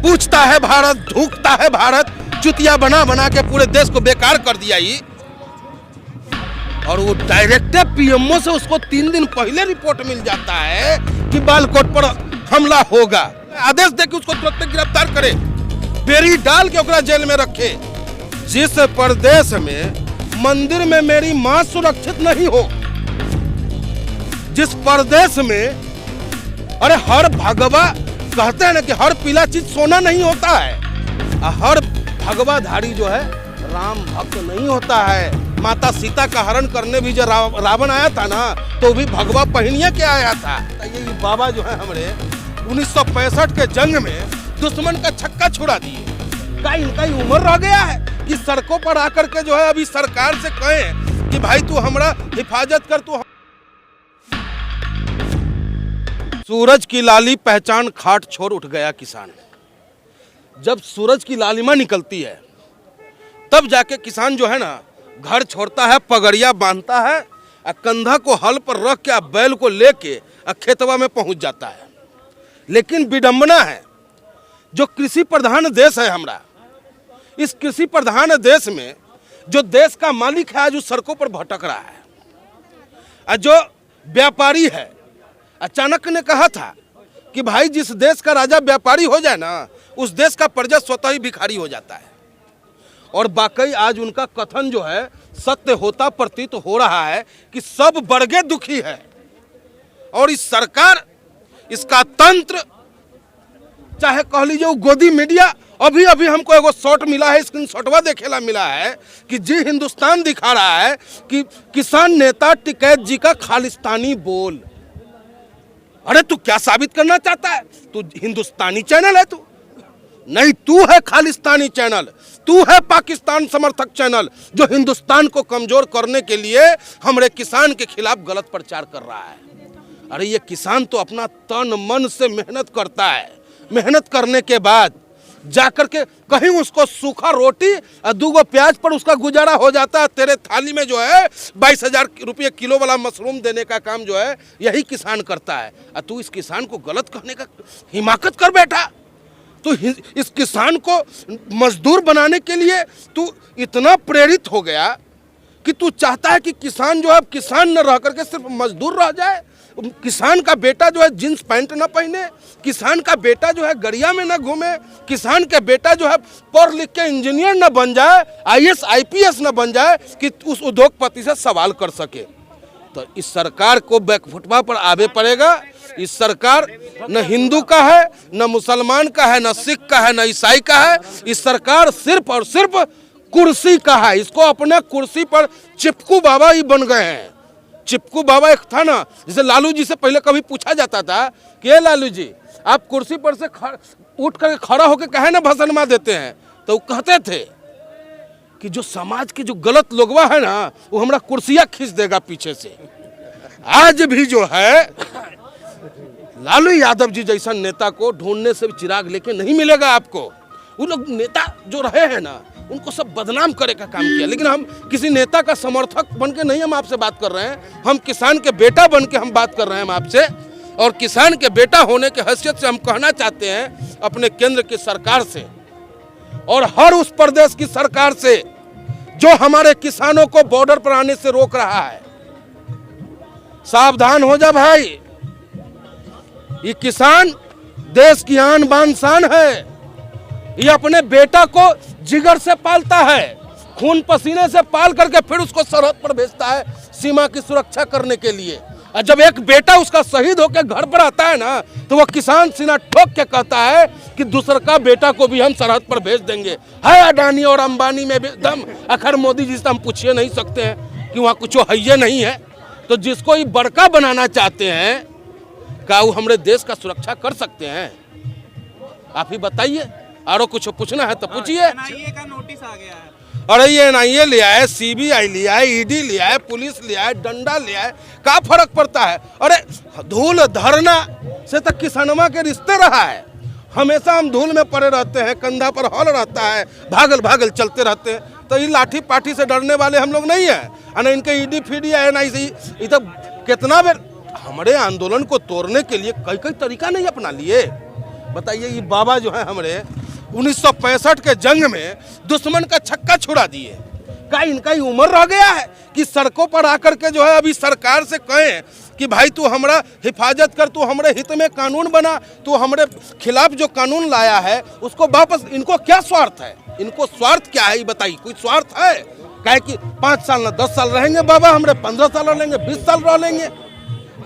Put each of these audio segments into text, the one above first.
पूछता है भारत, धूकता है भारत, चुतिया बना बना के पूरे देश को बेकार कर दिया ही। और वो डायरेक्टर पीएमओ से उसको 3 दिन पहले रिपोर्ट मिल जाता है कि बालकोट पर हमला होगा। आदेश दे के उसको तुरंत गिरफ्तार करे, बेरी डाल के ओकरा जेल में रखे। जिस प्रदेश में मंदिर में मेरी मां सुरक्षित नहीं हो, जिस प्रदेश में अरे हर भगवा कहते हैं ना कि हर पीला चीज सोना नहीं होता है, हर भगवाधारी जो है राम भक्त नहीं होता है। माता सीता का हरण करने भी जो रावण आया था ना, तो भी भगवा पहनिया के आया था। ये बाबा जो है हमारे 1965 के जंग में दुश्मन का छक्का छुड़ा दिए। क्या इनका उम्र रह गया है कि सड़कों पर आकर के जो है अभी सरकार से कहें कि भाई तू हमारा हिफाजत कर। तू सूरज की लाली पहचान खाट छोड़ उठ गया किसान। जब सूरज की लालिमा निकलती है तब जाके किसान जो है ना घर छोड़ता है, पगड़िया बांधता है, कंधा को हल पर रख के बैल को लेके खेतवा में पहुंच जाता है। लेकिन विडंबना है, जो कृषि प्रधान देश है हमारा, इस कृषि प्रधान देश में जो देश का मालिक है आज उस सड़कों पर भटक रहा है। और जो व्यापारी है, अचानक ने कहा था कि भाई जिस देश का राजा व्यापारी हो जाए ना, उस देश का प्रजा स्वतः ही भिखारी हो जाता है। और वाकई आज उनका कथन जो है सत्य होता प्रतीत हो रहा है कि सब वर्गे दुखी है। और इस सरकार, इसका तंत्र, चाहे कह लीजिए वो गोदी मीडिया, अभी अभी हमको एगो शॉट मिला है, स्क्रीनशॉटवा देखेला मिला है कि जी हिंदुस्तान दिखा रहा है कि किसान नेता टिकैत जी का खालिस्तानी बोल। अरे तू क्या साबित करना चाहता है? तू हिंदुस्तानी चैनल है? तू नहीं, तू है खालिस्तानी चैनल, तू है पाकिस्तान समर्थक चैनल जो हिंदुस्तान को कमजोर करने के लिए हमारे किसान के खिलाफ गलत प्रचार कर रहा है। अरे ये किसान तो अपना तन मन से मेहनत करता है, मेहनत करने के बाद जाकर के कहीं उसको सूखा रोटी और 2 प्याज पर उसका गुजारा हो जाता है। तेरे थाली में जो है 22,000 रुपये किलो वाला मशरूम देने का काम जो है यही किसान करता है। और तू इस किसान को गलत कहने का हिमाकत कर बैठा। तो इस किसान को मजदूर बनाने के लिए तू इतना प्रेरित हो गया कि तू चाहता है कि किसान जो है किसान न रह करके सिर्फ मजदूर रह जाए। किसान का बेटा जो है जींस पैंट न पहने, किसान का बेटा जो है गड़िया में न घूमे, किसान का बेटा जो है पढ़ लिख के इंजीनियर न बन जाए, IAS IPS न बन जाए कि उस उद्योगपति से सवाल कर सके। तो इस सरकार को बैकफुटवा पर आवे पड़ेगा। इस सरकार न हिंदू का है, न मुसलमान का है, न सिख का है, न ईसाई का है। इस सरकार सिर्फ और सिर्फ कुर्सी का है। इसको अपने कुर्सी पर चिपकू बाबा ही बन गए हैं। चिपकू बाबा एक था ना, जैसे लालू जी से पहले कभी पूछा जाता था कि लालू जी आप कुर्सी पर से उठ कर खड़ा होकर कहे ना भसनमा देते हैं, तो वो कहते थे कि जो समाज के जो गलत लोगवा है ना वो हमारा कुर्सियां खींच देगा पीछे से। आज भी जो है लालू यादव जी जैसा नेता को ढूंढने से चिराग लेके नहीं मिलेगा आपको। वो लोग नेता जो रहे हैं ना उनको सब बदनाम करे का काम किया। लेकिन हम किसी नेता का समर्थक बन के नहीं हम आपसे बात कर रहे हैं, हम किसान के बेटा बन के हम बात कर रहे हैं हम आपसे। और किसान के बेटा होने के हैसियत से हम कहना चाहते हैं अपने केंद्र की सरकार से और हर उस प्रदेश की सरकार से जो हमारे किसानों को बॉर्डर पर आने से रोक रहा है, सावधान हो जा भाई। ये किसान देश की आन बान शान है। ये अपने बेटा को जिगर से पालता है, खून पसीने से पाल करके फिर उसको सरहद पर भेजता है सीमा की सुरक्षा करने के लिए। और जब एक बेटा उसका शहीद होकर घर पर आता है ना, तो वो किसान सीना ठोक के कहता है कि दूसर का बेटा को भी हम सरहद पर भेज देंगे। है अडानी और अंबानी में भी दम। आखिर मोदी जी से हम पूछिए नहीं सकते हैं कि वहाँ कुछ है नहीं है। तो जिसको ये बड़का बनाना चाहते हैं, क्या वो हमारे देश का सुरक्षा कर सकते हैं? आप ही बताइए। और कुछ पूछना है तो पूछिए। NIA का नोटिस आ गया है। अरे ये NIA लिया है, CBI लिया है, ED लिया है, पुलिस लिया है, डंडा लिया है, क्या फर्क पड़ता है? अरे धूल धरना से तक किसानमा के रिश्ते रहा है। हमेशा हम धूल में पड़े रहते हैं, कंधा पर हॉल रहता है, भागल भागल चलते रहते हैं। तो ये लाठी पाठी से डरने वाले हम लोग नहीं हैं। ना इनके ED FID NIC ये तो कितना बेर हमारे आंदोलन को तोड़ने के लिए कई कई तरीका नहीं अपना लिए। बताइए, ये बाबा जो है हमारे 1965 के जंग में दुश्मन का छक्का छुड़ा दिए। क्या इनका ही उम्र रह गया है कि सड़कों पर आकर के जो है अभी सरकार से कहें कि भाई तू हमारा हिफाजत कर, तू हमारे हित में कानून बना, तू हमारे खिलाफ जो कानून लाया है उसको वापस। इनको क्या स्वार्थ है? इनको स्वार्थ क्या है ये बताइए? कोई स्वार्थ है? कहे कि 5 साल ना 10 साल रहेंगे बाबा, हमारे 15 साल रह लेंगे, 20 साल रह लेंगे,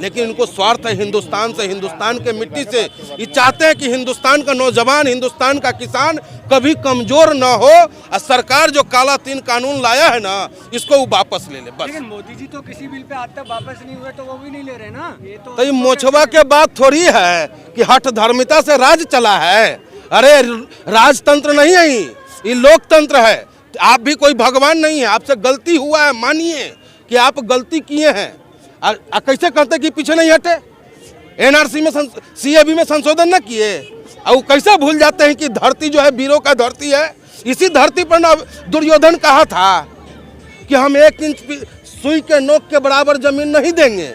लेकिन इनको स्वार्थ है हिंदुस्तान से, हिंदुस्तान के मिट्टी से। ये चाहते हैं कि हिंदुस्तान का नौजवान, हिंदुस्तान का किसान कभी कमजोर ना हो, और सरकार जो काला 3 कानून लाया है ना इसको वो वापस ले ले बस। लेकिन मोदी जी तो किसी बिल पे आज तक वापस नहीं हुए, तो वो भी नहीं ले रहे ना। ये तो ये मोछवा के बात थोड़ी है कि हठ धर्मिता से राज चला है। अरे राजतंत्र नहीं है, ये लोकतंत्र है। आप भी कोई भगवान नहीं है, आपसे गलती हुआ है, मानिए कि आप गलती किए हैं। कैसे कहते कि पीछे नहीं हटे? एनआरसी में सीएबी में संशोधन न किए, और वो कैसे भूल जाते हैं कि धरती जो है वीरों का धरती है। इसी धरती पर ना दुर्योधन कहा था कि हम 1 इंच सुई के नोक के बराबर जमीन नहीं देंगे।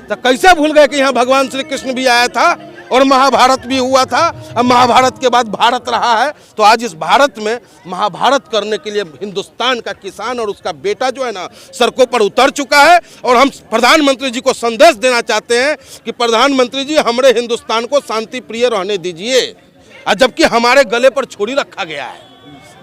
तो कैसे भूल गए कि यहाँ भगवान श्री कृष्ण भी आया था और महाभारत भी हुआ था, अब महाभारत के बाद भारत रहा है। तो आज इस भारत में महाभारत करने के लिए हिंदुस्तान का किसान और उसका बेटा जो है ना सड़कों पर उतर चुका है। और हम प्रधानमंत्री जी को संदेश देना चाहते हैं कि प्रधानमंत्री जी हमारे हिंदुस्तान को शांति प्रिय रहने दीजिए। और जबकि हमारे गले पर छुरी रखा गया है,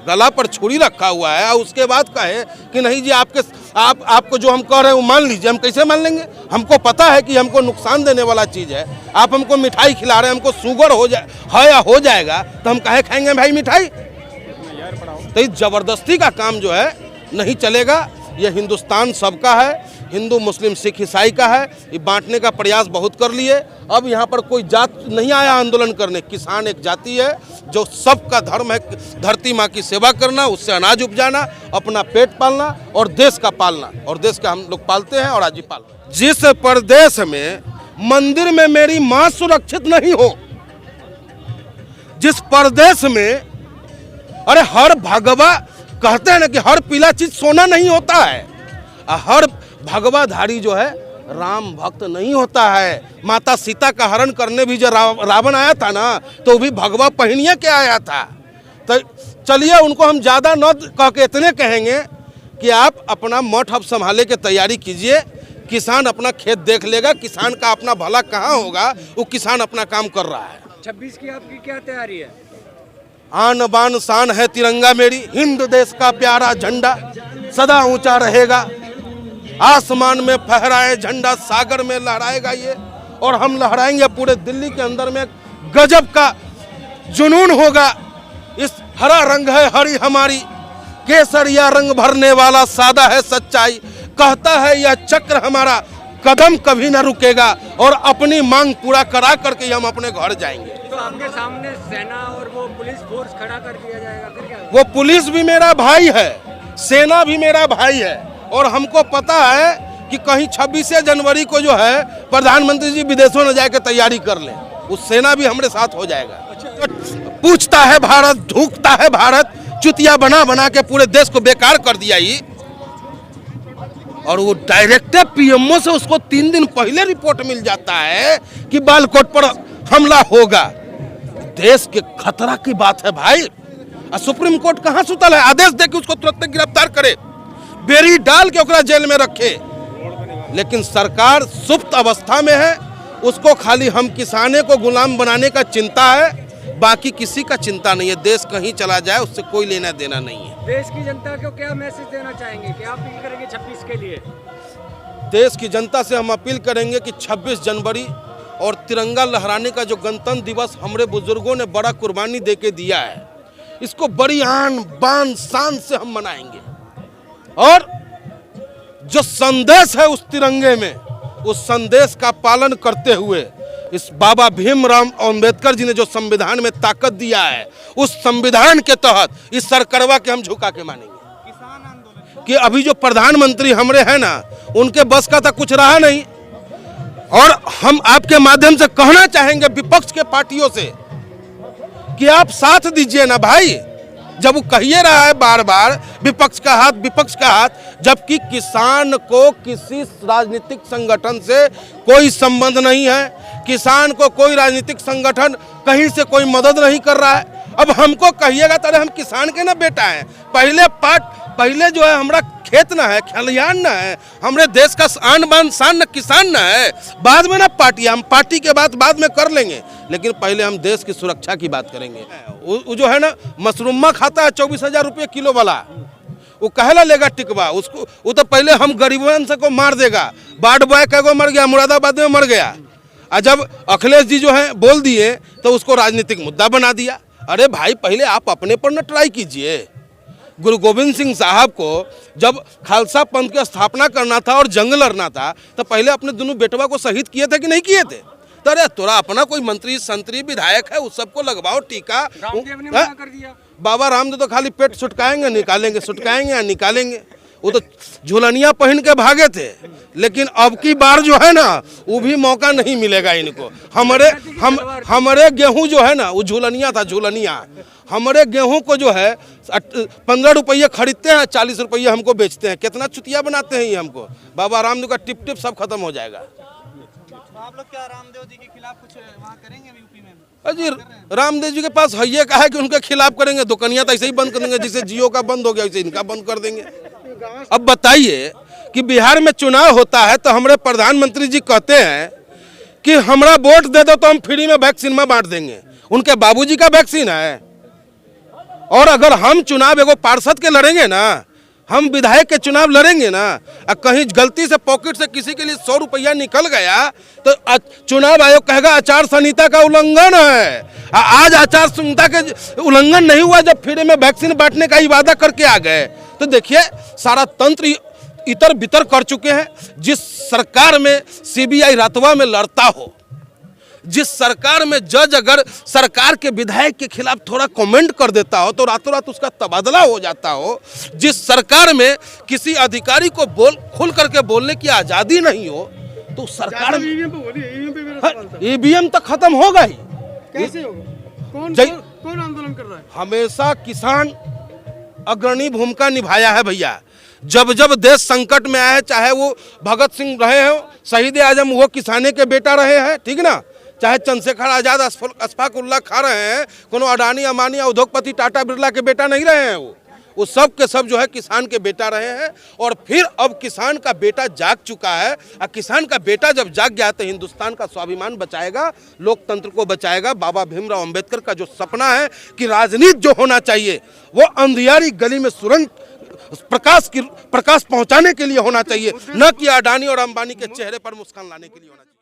गला पर छुरी रखा हुआ है, और उसके बाद कहे कि नहीं जी आपको जो हम कह रहे हैं वो मान लीजिए। हम कैसे मान लेंगे? हमको पता है कि हमको नुकसान देने वाला चीज़ है। आप हमको मिठाई खिला रहे हैं, हमको शुगर हो जाए है या हो जाएगा तो हम काहे खाएंगे भाई मिठाई? तो इस जबरदस्ती का काम जो है नहीं चलेगा। ये हिंदुस्तान सबका है, हिंदू मुस्लिम सिख ईसाई का है। ये बांटने का प्रयास बहुत कर लिए। अब यहाँ पर कोई जात नहीं आया आंदोलन करने। किसान एक जाति है जो सबका धर्म है धरती माँ की सेवा करना, उससे अनाज उपजाना, अपना पेट पालना और देश का पालना। और देश का हम लोग पालते हैं और आज ही पाल। जिस प्रदेश में मंदिर में मेरी माँ सुरक्षित नहीं हो, जिस प्रदेश में अरे हर भगवा कहते हैं ना कि हर पीला चीज सोना नहीं होता है, हर भगवाधारी जो है राम भक्त नहीं होता है। माता सीता का हरण करने भी जो रावण आया था ना तो भी भगवा पहनिए के आया था। तो चलिए उनको हम ज़्यादा न कह के इतने कहेंगे कि आप अपना मठ अब संभाले के तैयारी कीजिए। किसान अपना खेत देख लेगा, किसान का अपना भला कहाँ होगा, वो किसान अपना काम कर रहा है। 26 की आपकी क्या तैयारी है? आन बान शान है तिरंगा मेरी, हिंद देश का प्यारा झंडा सदा ऊंचा रहेगा। आसमान में फहराए झंडा, सागर में लहराएगा ये, और हम लहराएंगे पूरे दिल्ली के अंदर में। गजब का जुनून होगा। इस हरा रंग है हरी हमारी, केसरिया रंग भरने वाला सादा है सच्चाई। कहता है यह चक्र हमारा कदम कभी न रुकेगा, और अपनी मांग पूरा करा करके हम अपने घर जाएंगे। तो आपके सामने सेना और वो पुलिस फोर्स खड़ा कर दिया जाएगा, फिर क्या? वो पुलिस भी मेरा भाई है, सेना भी मेरा भाई है, और हमको पता है कि कहीं 26 जनवरी को जो है प्रधानमंत्री जी विदेशों में जाके तैयारी कर लें, उस सेना भी हमारे साथ हो जाएगा। पूछता है भारत, धूकता है भारत, चुतिया बना बना के पूरे देश को बेकार कर दिया ये। और वो डायरेक्टर पीएमओ से उसको 3 दिन पहले रिपोर्ट मिल जाता है कि बालाकोट पर हमला होगा। देश के खतरा की बात है भाई। सुप्रीम कोर्ट कहाँ सुतल है? आदेश दे के उसको तुरंत गिरफ्तार करे, बेरी डाल के ओकरा जेल में रखे। लेकिन सरकार सुप्त अवस्था में है, उसको खाली हम किसाने को गुलाम बनाने का चिंता है, बाकी किसी का चिंता नहीं है। देश कहीं चला जाए उससे कोई लेना देना नहीं है। देश की जनता को क्या मैसेज देना चाहेंगे, क्या अपील करेंगे 26 के लिए? देश की जनता से हम अपील करेंगे कि 26 जनवरी और तिरंगा लहराने का जो गणतंत्र दिवस हमारे बुजुर्गों ने बड़ा कुर्बानी दे के दिया है, इसको बड़ी आन बान शान से हम मनाएंगे। और जो संदेश है उस तिरंगे में, उस संदेश का पालन करते हुए इस बाबा भीमराव अंबेडकर जी ने जो संविधान में ताकत दिया है, उस संविधान के तहत इस सरकारवा के हम झुका के मानेंगे। किसान आंदोलन कि अभी जो प्रधानमंत्री हमारे हैं ना, उनके बस का तो कुछ रहा नहीं। और हम आपके माध्यम से कहना चाहेंगे विपक्ष के पार्टियों से कि आप साथ दीजिए ना भाई। जब वो कहिए रहा है बार बार विपक्ष का हाथ, जबकि किसान को किसी राजनीतिक संगठन से कोई संबंध नहीं है, किसान को कोई राजनीतिक संगठन कहीं से कोई मदद नहीं कर रहा है। अब हमको कहिएगा तो हम किसान के ना बेटा हैं, पहले जो है हमारा खेत ना है, खलिहान ना है, हमारे देश का आन बान शान न किसान ना है। बाद में ना पार्टी, हम पार्टी के बाद में कर लेंगे, लेकिन पहले हम देश की सुरक्षा की बात करेंगे। वो जो है ना मशरूमा खाता है 24,000 रुपये किलो वाला, वो कहला लेगा टिकवा उसको, वो तो पहले हम गरीबन से को मार देगा। वार्ड बॉय का मर गया, मुरादाबाद में मर गया, और जब अखिलेश जी जो है बोल दिए तो उसको राजनीतिक मुद्दा बना दिया। अरे भाई पहले आप अपने पर न ट्राई कीजिए। गुरु गोविंद सिंह साहब को जब खालसा पंथ की स्थापना करना था और जंग लड़ना था तो पहले अपने दोनों बेटवा को शहीद किए थे कि नहीं किए थे? तो अरे तोरा अपना कोई मंत्री संतरी विधायक है, उस सबको लगवाओ टीका। रामदेव ने मना कर दिया। बाबा रामदेव तो खाली पेट सुटकाएंगे निकालेंगे, सुटकाएंगे या निकालेंगे। वो तो झुलनिया पहन के भागे थे, लेकिन अब की बार जो है ना वो भी मौका नहीं मिलेगा इनको। हमारे गेहूं जो है ना वो झुलनिया था, झुलनिया। हमारे गेहूं को जो है 15 रुपये खरीदते हैं, 40 रुपये हमको बेचते हैं। कितना चुतिया बनाते हैं ये हमको। बाबा रामदेव का टिप टिप सब खत्म हो जाएगा। तो आप लोग क्या रामदेव जी के खिलाफ कुछ वहाँ करेंगे यूपी में? अजी रामदेव जी के पास है ये कहा है कि उनके खिलाफ करेंगे, दुकानियां तो ऐसे ही बंद कर देंगे, जैसे जियो का बंद हो गया वैसे इनका बंद कर देंगे। अब बताइए कि बिहार में चुनाव होता है तो हमारे प्रधानमंत्री जी कहते हैं कि हमारा वोट दे दो तो हम फ्री में वैक्सीन में बांट देंगे। उनके बाबूजी का वैक्सीन है। और अगर हम चुनाव एगो पार्षद के लड़ेंगे ना, हम विधायक के चुनाव लड़ेंगे ना, और कहीं गलती से पॉकेट से किसी के लिए 100 रुपया निकल गया तो चुनाव आयोग कहेगा आचार संहिता का उल्लंघन है। आज आचार संहिता के उल्लंघन नहीं हुआ जब फ्री में वैक्सीन बांटने का ही वादा करके आ गए। तो देखिए सारा तंत्र इतर बितर कर चुके हैं। जिस सरकार में सीबीआई रातवा में लड़ता हो, जिस सरकार में जज अगर सरकार के विधायक के खिलाफ थोड़ा कमेंट कर देता हो तो रातों रात उसका तबादला हो जाता हो, जिस सरकार में किसी अधिकारी को खुल करके बोलने की आज़ादी नहीं हो, तो सरकार ईवीएम तो खत्म होगा ही। कैसे होगा? कौन आंदोलन कर रहा है? हमेशा किसान अग्रणी भूमिका निभाया है भैया। जब जब देश संकट में आया है, चाहे वो भगत सिंह रहे हो, शहीद आजम वो किसाने के बेटा रहे हैं, ठीक ना, चाहे चंद्रशेखर आजाद अशफाक उल्लाह खा रहे हैं, कोनो अडानी अमानी उद्योगपति टाटा बिरला के बेटा नहीं रहे हैं। वो सब के सब जो है किसान के बेटा रहे हैं। और फिर अब किसान का बेटा जाग चुका है, और किसान का बेटा जब जाग गया तो हिंदुस्तान का स्वाभिमान बचाएगा, लोकतंत्र को बचाएगा। बाबा भीमराव अंबेडकर का जो सपना है कि राजनीति जो होना चाहिए वो अंधियारी गली में सुरंग प्रकाश पहुंचाने के लिए होना चाहिए, न कि अडानी और अंबानी के चेहरे पर मुस्कान लाने के लिए होना चाहिए।